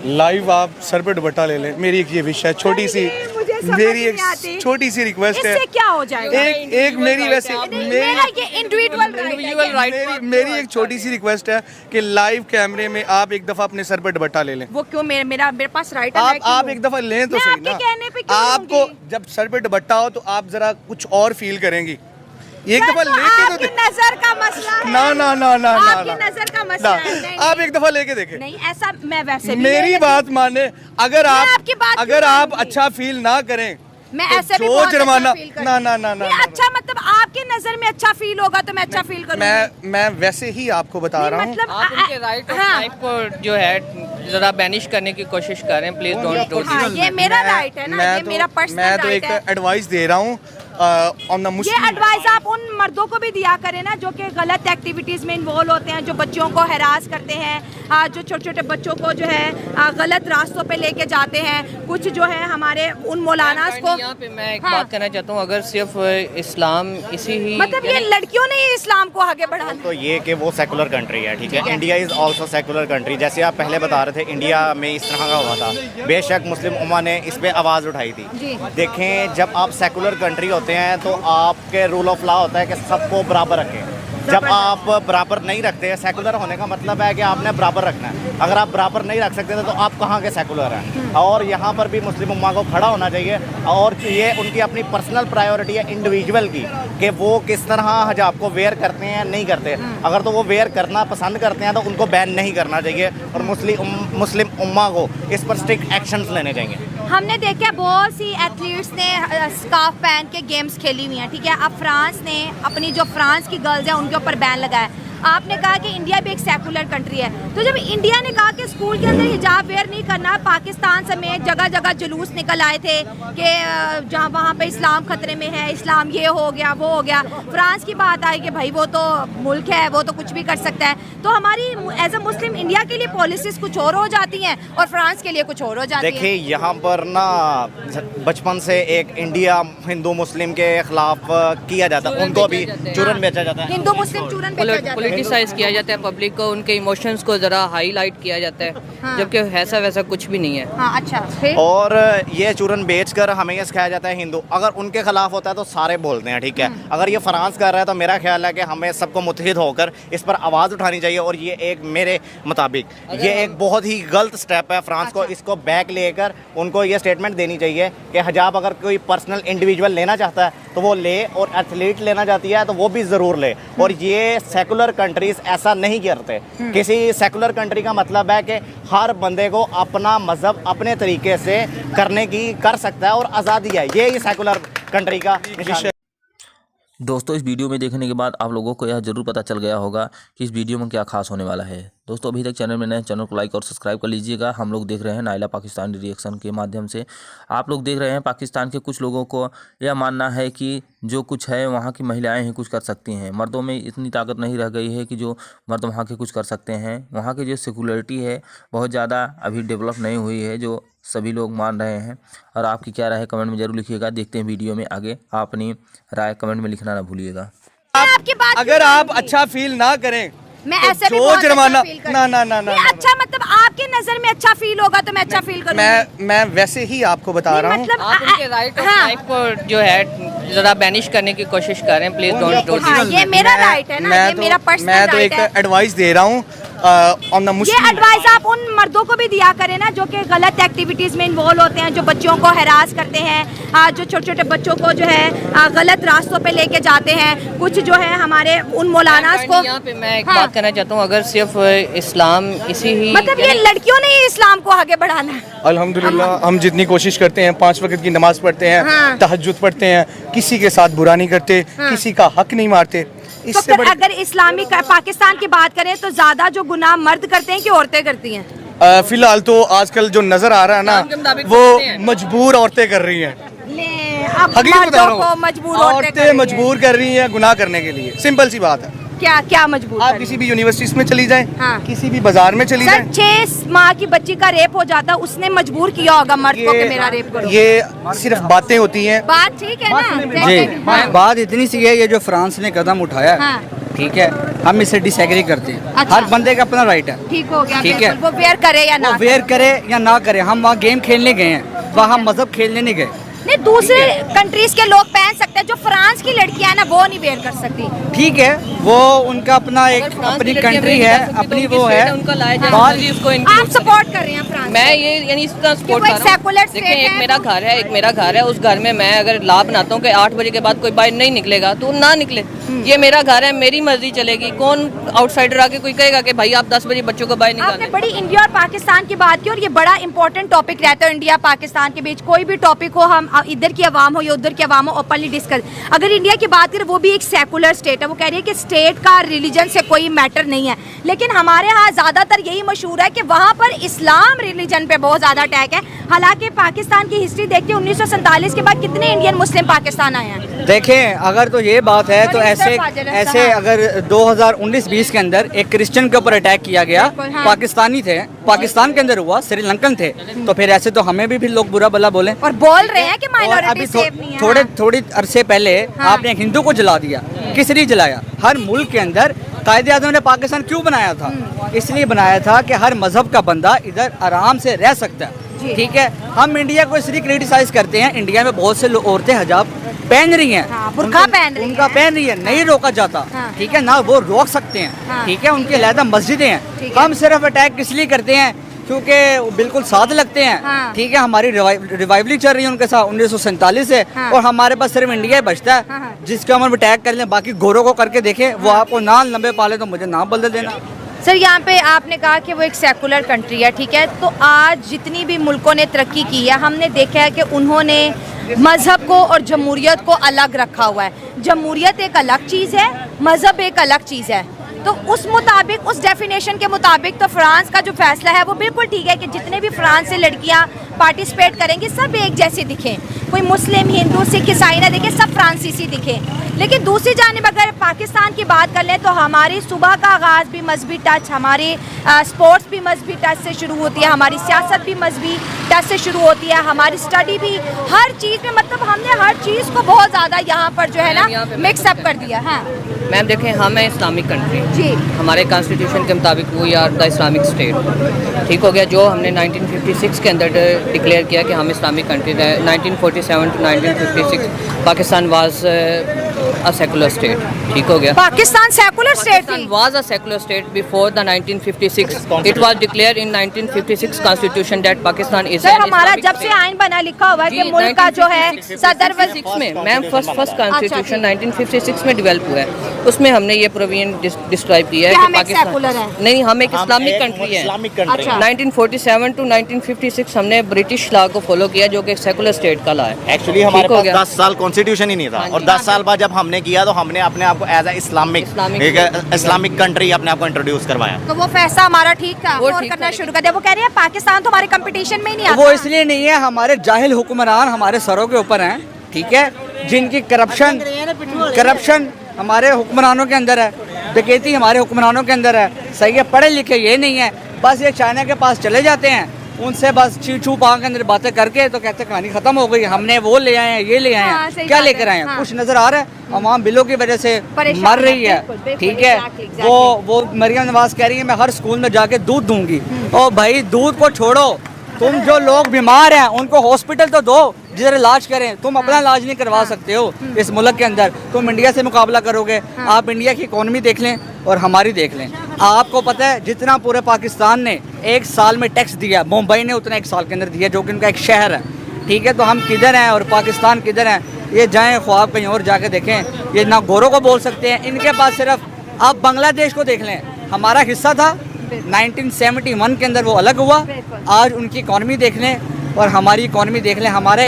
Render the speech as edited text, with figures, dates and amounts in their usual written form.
Live आप sir पे दुपट्टा ले लें। मेरी एक ये विश है, छोटी सी, मेरी एक छोटी सी रिक्वेस्ट है। इससे क्या हो जाएगा? एक मेरी वैसे मेरा ये इंडिविजुअल राइट मेरी एक छोटी सी रिक्वेस्ट है कि लाइव कैमरे में आप एक दफा अपने सर पे दुपट्टा ले लें। वो क्यों? मेरे पास राइट है। आप एक दफा लें तो सही ना। कहने पे क्यों आपको जब सर पे दुपट्टा हो तो आप जरा कुछ और फील करेंगी। एक दफा लेके तो नजर का मसला है। ना आपकी नजर का मसला है। आप एक दफा लेके देखें। नहीं ऐसा मैं वैसे भी मेरी बात माने, अगर आप अच्छा फील ना करें मैं तो ऐसे भी जो बहुत जुर्माना अच्छा फील करती हूं। अच्छा मतलब आपके नजर में अच्छा फील होगा तो मैं अच्छा फील करूंगी। मैं वैसे ही आपको बता रहा हूँ। मतलब आप उनके राइट ऑफ लाइफ को जो है जरा बैनिश करने की कोशिश कर रहे हैं, प्लीज डोंट। हाँ, ये मेरा राइट है ना, ये मेरा पर्सनल मैं तो राइट एक है। एडवाइस दे रहा हूँ ऑन द ये मुस्लिम। एडवाइस आप उन मर्दों को भी दिया करें ना जो कि गलत एक्टिविटीज में इन्वॉल्व होते हैं, जो बच्चों को हैरास करते हैं, जो छोटे छोटे बच्चों को जो है गलत रास्तों पे लेके जाते हैं। कुछ जो है हमारे उन मौलानास को यहाँ पे मैं एक बात कहना चाहता हूँ, अगर सिर्फ इस्लाम इसी ही मतलब ये लड़कियों ने ही इस्लाम को आगे बढ़ाना तो ये कि वो सेकुलर कंट्री है, ठीक है। India is also secular country. जैसे आप पहले बता रहे थे इंडिया में इस तरह का हुआ था, बेशक मुस्लिम उम्मा ने इस पे आवाज़ उठाई थी। देखें, जब आप सेकुलर कंट्री होते हैं तो आपके रूल ऑफ लॉ होता है कि सबको बराबर रखें। जब आप बराबर नहीं रखते, सेकुलर होने का मतलब है कि आपने बराबर रखना है। अगर आप बराबर नहीं रख सकते तो आप कहाँ के सेकुलर हैं। और यहाँ पर भी मुस्लिम उम्मा को खड़ा होना चाहिए और ये उनकी अपनी पर्सनल प्रायोरिटी है इंडिविजुअल की कि वो किस तरह हिजाब को वेयर करते हैं नहीं करते। अगर तो वो वेयर करना पसंद करते हैं तो उनको बैन नहीं करना चाहिए और मुस्लिम उम्मा को इस पर स्ट्रिक्ट एक्शंस लेने चाहिए। हमने देखा बहुत सी एथलीट्स ने स्कार्फ पहन के गेम्स खेली हुई हैं, ठीक है। अब फ्रांस ने अपनी जो फ्रांस की गर्ल्स हैं उनके ऊपर बैन लगाया। आपने कहा कि इंडिया भी एक सेकुलर कंट्री है, तो जब इंडिया ने कहा कि स्कूल के अंदर हिजाब वेयर नहीं करना, पाकिस्तान समेत जगह जगह जुलूस निकल आए थे कि जहाँ वहाँ पे इस्लाम खतरे में है, इस्लाम ये हो गया वो हो गया। फ्रांस की बात आई कि भाई वो तो मुल्क है, वो तो कुछ भी कर सकता है। तो हमारी एज अ मुस्लिम इंडिया के लिए पॉलिसीज कुछ और हो जाती हैं और फ्रांस के लिए कुछ और हो जाती है। देखिए, यहाँ पर ना बचपन से एक इंडिया हिंदू मुस्लिम के खिलाफ किया जाता है, उनको भी चूरन बेचा जाता है, हिंदू मुस्लिम चूरन बेचा जाता है, पॉलिटिसाइज किया जाता है, पब्लिक को उनके इमोशंस को जरा हाईलाइट किया जाता है। हाँ। जबकि ऐसा वैसा कुछ भी नहीं है। हाँ, अच्छा फिर? और ये चूरन बेचकर हमें ये सिखाया जाता है हिंदू अगर उनके खिलाफ होता है तो सारे बोलते हैं, ठीक है। अगर ये फ्रांस कर रहा है तो मेरा ख्याल है कि हमें सबको मुत्तहिद होकर इस पर आवाज़ उठानी चाहिए। और ये एक मेरे मुताबिक ये एक बहुत ही गलत स्टेप है फ्रांस को। इसको बैक लेकर उनको ये स्टेटमेंट देनी चाहिए कि हिजाब अगर कोई पर्सनल इंडिविजुअल लेना चाहता है तो वो ले, और एथलीट लेना चाहती है तो वो भी ज़रूर ले। और ये सेकुलर कंट्रीज ऐसा नहीं करते। किसी सेकुलर कंट्री का मतलब है कि हर बंदे को अपना मजहब अपने तरीके से करने की कर सकता है और आज़ादी है। ये ही सेकुलर कंट्री का निशान है। दोस्तों, इस वीडियो में देखने के बाद आप लोगों को यह ज़रूर पता चल गया होगा कि इस वीडियो में क्या खास होने वाला है। दोस्तों, अभी तक चैनल में नए, चैनल को लाइक और सब्सक्राइब कर लीजिएगा। हम लोग देख रहे हैं नाइला पाकिस्तान रिएक्शन के माध्यम से। आप लोग देख रहे हैं पाकिस्तान के कुछ लोगों को यह मानना है कि जो कुछ है वहाँ की महिलाएं ही कुछ कर सकती हैं, मर्दों में इतनी ताकत नहीं रह गई है कि जो मर्द वहाँ के कुछ कर सकते हैं। वहाँ की जो सेकुलरिटी है बहुत ज़्यादा अभी डेवलप नहीं हुई है जो सभी लोग मान रहे हैं। और आपकी क्या राय है कमेंट में जरूर लिखिएगा। देखते हैं वीडियो में आगे, आप अपनी राय कमेंट में लिखना ना भूलिएगा। आपकी बात अगर आप अच्छा फील ना करें मैं तो ऐसे भी जो बहुत जुर्माना अच्छा फील करती हूं। अच्छा मतलब आपके नजर में अच्छा फील होगा तो मैं अच्छा फील करूंगी। मैं वैसे ही आपको बता रहा हूँ। मतलब आप उनके राइट ऑफ लाइफ को जो है जरा बैनिश करने की कोशिश कर रहे हैं, प्लीज डोंट। हाँ, ये मेरा राइट है ना, ये मेरा पर्सनल राइट है। एक एडवाइस दे रहा हूँ ऑन द मुस्लिम। ये एडवाइस आप उन मर्दों को भी दिया करें ना जो कि गलत एक्टिविटीज में इन्वॉल्व होते हैं, जो बच्चों को हैरास करते हैं, जो छोटे छोटे बच्चों को जो है गलत रास्तों पे लेके जाते हैं। कुछ जो है हमारे उन मौलानास को यहाँ पे मैं एक बात कहना चाहता हूँ, अगर सिर्फ इस्लाम इसी ही मतलब ये लड़कियों ने ही इस्लाम को आगे बढ़ाना है। अल्हम्दुलिल्लाह हम जितनी कोशिश करते हैं, 5 वक्त की नमाज पढ़ते हैं, हाँ। तहज्जुद पढ़ते हैं, किसी के साथ बुरा नहीं करते, किसी का हक नहीं मारते। तो फिर अगर इस्लामी पाकिस्तान की बात करें तो ज्यादा जो गुनाह मर्द करते हैं कि औरतें करती हैं? फिलहाल तो आजकल जो नजर आ रहा है ना वो मजबूर औरतें कर रही हैं। अब हकीकत बता रहा हूँ, मजबूर औरतें मजबूर कर रही हैं गुनाह करने के लिए। सिंपल सी बात है। क्या क्या मजबूर? आप किसी भी यूनिवर्सिटीज में चली जाएं, हाँ। किसी भी बाजार में चली जाएं, 6 माह की बच्ची का रेप हो जाता, उसने मजबूर किया होगा मर्द को कि मेरा रेप करो। ये सिर्फ बातें होती हैं। बात ठीक है ना? जी, बात इतनी सी है, ये जो फ्रांस ने कदम उठाया, हाँ। ठीक है, हम इससे डिसएग्री करते हैं। अच्छा। हर बंदे का अपना राइट है, ठीक हो गया, ठीक है। बिल्कुल, वो वेयर करे या ना वो वेयर करे या ना करे, हम वहाँ गेम खेलने गए हैं, वहाँ मजहब खेलने नहीं गए। नहीं, दूसरे कंट्रीज के लोग पहन सकते हैं, जो फ्रांस की लड़कियां है ना वो नहीं वेयर कर सकती। ठीक है, वो उनका अपना एक अपनी कंट्री है, अपनी वो है। आप सपोर्ट कर रहे हैं फ्रांस? मैं ये यानी इसका सपोर्ट वो कर एक रहा हूँ। secular state देखिए, एक है, मेरा घर है, एक मेरा घर है, उस घर में मैं अगर ला बनाता हूँ कि 8 बजे के बाद कोई बाहर नहीं निकलेगा तो ना निकले। ये मेरा घर है, मेरी मर्जी चलेगी। कौन आउटसाइडर आके कोई कहेगा कि भाई आप 10 बजे बच्चों को बाहर आपने निकालें? बड़ी इंडिया और पाकिस्तान की बात की और ये बड़ा इंपॉर्टेंट टॉपिक रहता है इंडिया पाकिस्तान के बीच। कोई भी टॉपिक हो, हम इधर की आवाम हो या उधर की आवाम हो, ओपनली डिस्कस। अगर इंडिया की बात करें, वो भी एक सेकुलर स्टेट है। वो कह रही है कि स्टेट का रिलीजन से कोई मैटर नहीं है, लेकिन हमारे यहाँ ज़्यादातर यही मशहूर है कि वहाँ पर इस्लाम रिलीजन पे बहुत ज़्यादा अटैक है। हालांकि पाकिस्तान की हिस्ट्री देखते 1947 के बाद कितने इंडियन मुस्लिम पाकिस्तान आए हैं। देखें, अगर तो ये बात है तो ऐसे अगर 2019-20 के अंदर एक क्रिश्चियन के ऊपर अटैक किया गया, हाँ। पाकिस्तानी थे, पाकिस्तान के अंदर हुआ, श्रीलंकन थे, तो फिर ऐसे तो हमें भी फिर लोग बुरा भला बोले और बोल रहे हैं कि और माइनॉरिटी अभी सेफ नहीं है। थोड़ी अरसे पहले हाँ। आपने एक हिंदू को जला दिया। किस लिए जलाया? हर मुल्क के अंदर कायदे आज़म ने पाकिस्तान क्यों बनाया था? इसलिए बनाया था कि हर मजहब का बंदा इधर आराम से रह सकता है, ठीक है। हम इंडिया को इसलिए क्रिटिसाइज करते हैं, इंडिया में बहुत से औरतें हिजाब पहन रही हैं, हाँ, बुर्का पहन रही उनका हैं। पहन रही है, नहीं रोका जाता, हाँ। ठीक है ना, वो रोक सकते हैं, हाँ। ठीक है। उनकी अलहदा मस्जिदें हैं, ठीक है। हम सिर्फ अटैक किस लिए करते हैं? क्योंकि वो बिल्कुल साथ लगते हैं, हाँ। ठीक है। हमारी रिवाइवली चल रही है उनके साथ 1947 से, हाँ। और हमारे पास सिर्फ इंडिया ही बचता है, हाँ, हाँ। जिसके हम अटैक कर लें। बाकी गोरों को करके देखें, वो आपको नाम लंबे पाले तो मुझे नाम बदल देना। सर, यहाँ पे आपने कहा कि वो एक सेकुलर कंट्री है, ठीक है। तो आज जितनी भी मुल्कों ने तरक्की की है, हमने देखा है कि उन्होंने मज़हब को और जमहूरियत को अलग रखा हुआ है। जमहूरियत एक अलग चीज़ है, मज़हब एक अलग चीज़ है। तो उस मुताबिक, उस डेफिनेशन के मुताबिक तो फ्रांस का जो फैसला है वो बिल्कुल ठीक है कि जितने भी फ्रांस से लड़कियां पार्टिसिपेट करेंगी सब एक जैसे दिखें, कोई मुस्लिम, हिंदू, सिख, ईसाई ना दिखे, सब फ्रांसीसी दिखें। लेकिन दूसरी जानिब अगर पाकिस्तान की बात कर लें तो हमारी सुबह का आगाज़ भी मजहबी टच, हमारी स्पोर्ट्स भी मजहबी टच से शुरू होती है, हमारी सियासत भी मजहबी टच से शुरू होती है, हमारी स्टडी भी, हर चीज़ में मतलब हमने हर चीज़ को बहुत ज़्यादा यहाँ पर जो है ना मिक्सअप कर दिया। हाँ मैम देखें, हम हैं इस्लामिक कंट्री जी, हमारे कॉन्स्टिट्यूशन के मुताबिक we are the Islamic state, ठीक हो गया। जो हमने 1956 के अंदर डिक्लेयर किया कि हम इस्लामिक कंट्री है। 1947 to 1956 Pakistan was a secular state, ठीक हो गया। पाकिस्तान सेकुलर स्टेट थी। was a secular state before the 1956. It was declared in 1956 constitution that Pakistan is sir, an हमारा Islamic जब से state. आइन बना लिखा हुआ है कि जी, मुल्क का जो है 1956 सदर 56 में मैम फर्स्ट कॉन्स्टिट्यूशन 1956 में डेवलप हुआ है। उसमें हमने ये प्रोविजन डिस्क्राइब किया है कि कि हम एक पाकिस्तान secular हैं। नहीं, हम एक इस्लामिक कंट्री है। इस्लामिक कंट्री अच्छा। 1947 टू 1956 हमने ब्रिटिश लॉ को फॉलो किया जो कि एक सेकुलर स्टेट का लॉ है। एक्चुअली हमारे ठीक हो पास गया। 10 साल कॉन्स्टिट्यूशन ही नहीं था, हाँ जी। और 10 साल बाद जब हमने किया तो हमने अपने आप को एज ए इस्लामिक कंट्री अपने आप को इंट्रोड्यूस करवाया। तो वो फैसला हमारा ठीक था, वो और ठीक करना था, शुरू कर दिया। वो कह रहे हैं पाकिस्तान तो हमारे कंपटीशन में ही नहीं आता। वो इसलिए नहीं है, हमारे जाहिल हुक्मरान हमारे सरों के ऊपर हैं, ठीक है, जिनकी करप्शन हमारे हुक्मरानों के अंदर है, डकैती हमारे हुक्मरानों के अंदर है, सही है। पढ़े लिखे ये नहीं है, बस ये चाइना के पास चले जाते हैं, उनसे बस चू पाँव के अंदर बातें करके तो कहते कहानी खत्म हो गई, हमने वो ले आए हैं, ये ले आए हाँ, हैं। सही क्या बात लेकर है, आए हैं? हाँ। कुछ नजर आ रहा है? अवाम बिलों की वजह से परेशान मर रही है, है, बिल्कुल, बिल्कुल, ठीक है। exactly, वो मरियम नवाज कह रही है मैं हर स्कूल में जाके दूध दूंगी। ओ भाई, दूध को छोड़ो, तुम जो लोग बीमार हैं उनको हॉस्पिटल तो दो जिधर इलाज करें। तुम अपना इलाज नहीं करवा सकते हो इस मुल्क के अंदर, तुम इंडिया से मुकाबला करोगे। आप इंडिया की इकोनॉमी देख लें और हमारी देख लें। आपको पता है जितना पूरे पाकिस्तान ने एक साल में टैक्स दिया, मुंबई ने उतना एक साल के अंदर दिया, जो कि उनका एक शहर है, ठीक है। तो हम किधर हैं और पाकिस्तान किधर हैं? ये जाएं ख्वाब कहीं और जाके देखें। ये ना गोरों को बोल सकते हैं, इनके पास सिर्फ, आप बांग्लादेश को देख लें, हमारा हिस्सा था 1971 के अंदर, वो अलग हुआ। आज उनकी इकॉनमी देख लें और हमारी इकॉनमी देख लें। हमारे